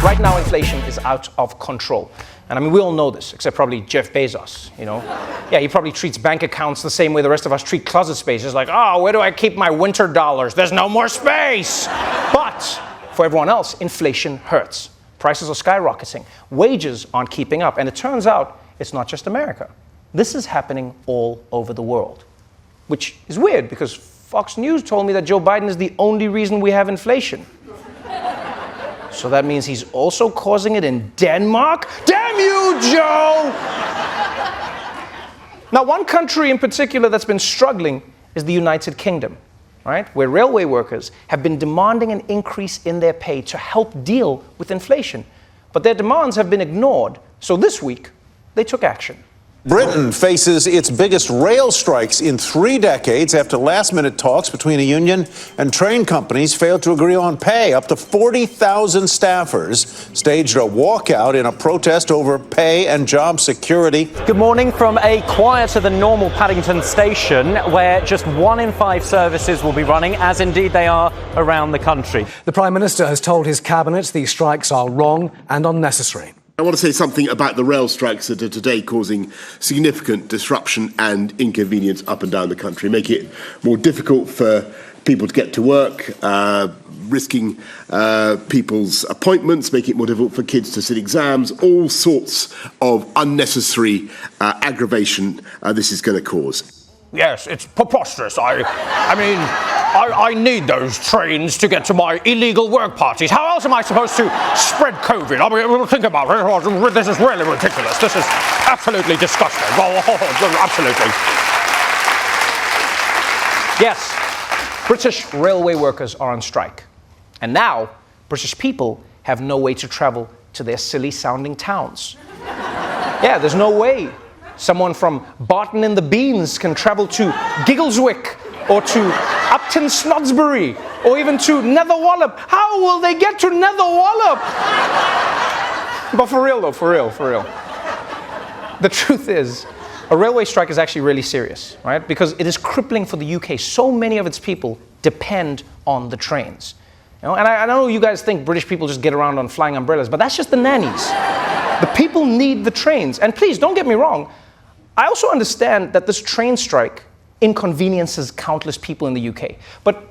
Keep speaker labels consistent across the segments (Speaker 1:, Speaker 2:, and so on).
Speaker 1: Right now, inflation is out of control. And I mean, we all know this, except probably Jeff Bezos, you know? Yeah, he probably treats bank accounts the same way the rest of us treat closet spaces. Like, oh, where do I keep my winter dollars? There's no more space. But for everyone else, inflation hurts. Prices are skyrocketing. Wages aren't keeping up. And it turns out it's not just America. This is happening all over the world, which is weird because Fox News told me that Joe Biden is the only reason we have inflation. So that means he's also causing it in Denmark? Damn you, Joe! Now, one country in particular that's been struggling is the United Kingdom, right? Where railway workers have been demanding an increase in their pay to help deal with inflation. But their demands have been ignored. So this week, they took action.
Speaker 2: Britain faces its biggest rail strikes in 3 decades after last-minute talks between a union and train companies failed to agree on pay. Up to 40,000 staffers staged a walkout in a protest over pay and job security.
Speaker 3: Good morning from a quieter than normal Paddington station, where just 1 in 5 services will be running, as indeed they are around the country.
Speaker 4: The Prime Minister has told his cabinet these strikes are wrong and unnecessary.
Speaker 5: I want to say something about the rail strikes that are today causing significant disruption and inconvenience up and down the country, making it more difficult for people to get to work, risking people's appointments, making it more difficult for kids to sit exams, all sorts of unnecessary aggravation this is going to cause.
Speaker 1: Yes, it's preposterous. I need those trains to get to my illegal work parties. How else am I supposed to spread COVID? I mean, think about it. This is really ridiculous. This is absolutely disgusting. Absolutely. Yes, British railway workers are on strike. And now, British people have no way to travel to their silly-sounding towns. Yeah, there's no way someone from Barton-in-the-Beans can travel to Giggleswick or to Upton Snodsbury or even to Netherwallop. How will they get to Netherwallop? But for real though, for real. The truth is, a railway strike is actually really serious, right? Because it is crippling for the UK. So many of its people depend on the trains. You know, and I know you guys think British people just get around on flying umbrellas, but that's just the nannies. The people need the trains. And please, don't get me wrong, I also understand that this train strike inconveniences countless people in the UK. But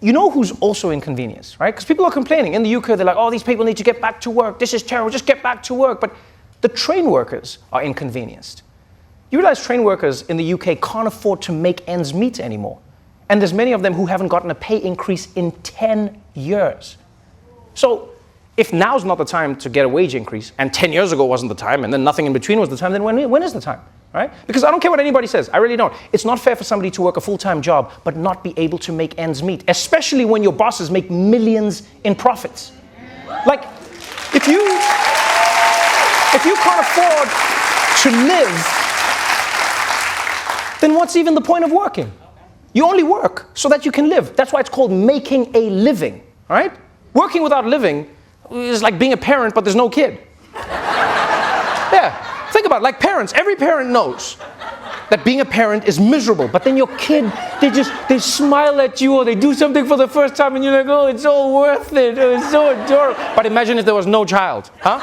Speaker 1: you know who's also inconvenienced, right? Because people are complaining. In the UK, they're like, oh, these people need to get back to work. This is terrible. Just get back to work. But the train workers are inconvenienced. You realize train workers in the UK can't afford to make ends meet anymore. And there's many of them who haven't gotten a pay increase in 10 years. So if now's not the time to get a wage increase, and 10 years ago wasn't the time, and then nothing in between was the time, then when is the time? Right? Because I don't care what anybody says. I really don't. It's not fair for somebody to work a full-time job but not be able to make ends meet, especially when your bosses make millions in profits. Like, if you can't afford to live, then what's even the point of working? You only work so that you can live. That's why it's called making a living, right? Working without living is like being a parent but there's no kid. Yeah. Think about it, like parents, every parent knows that being a parent is miserable, but then your kid, they smile at you or they do something for the first time and you're like, oh, it's all worth it, oh, it's so adorable. But imagine if there was no child, huh?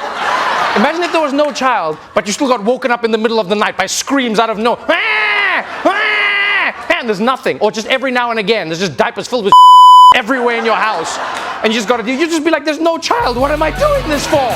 Speaker 1: Imagine if there was no child, but you still got woken up in the middle of the night by screams out of nowhere. And there's nothing, or just every now and again, there's just diapers filled with everywhere in your house. And you just be like, there's no child, what am I doing this for?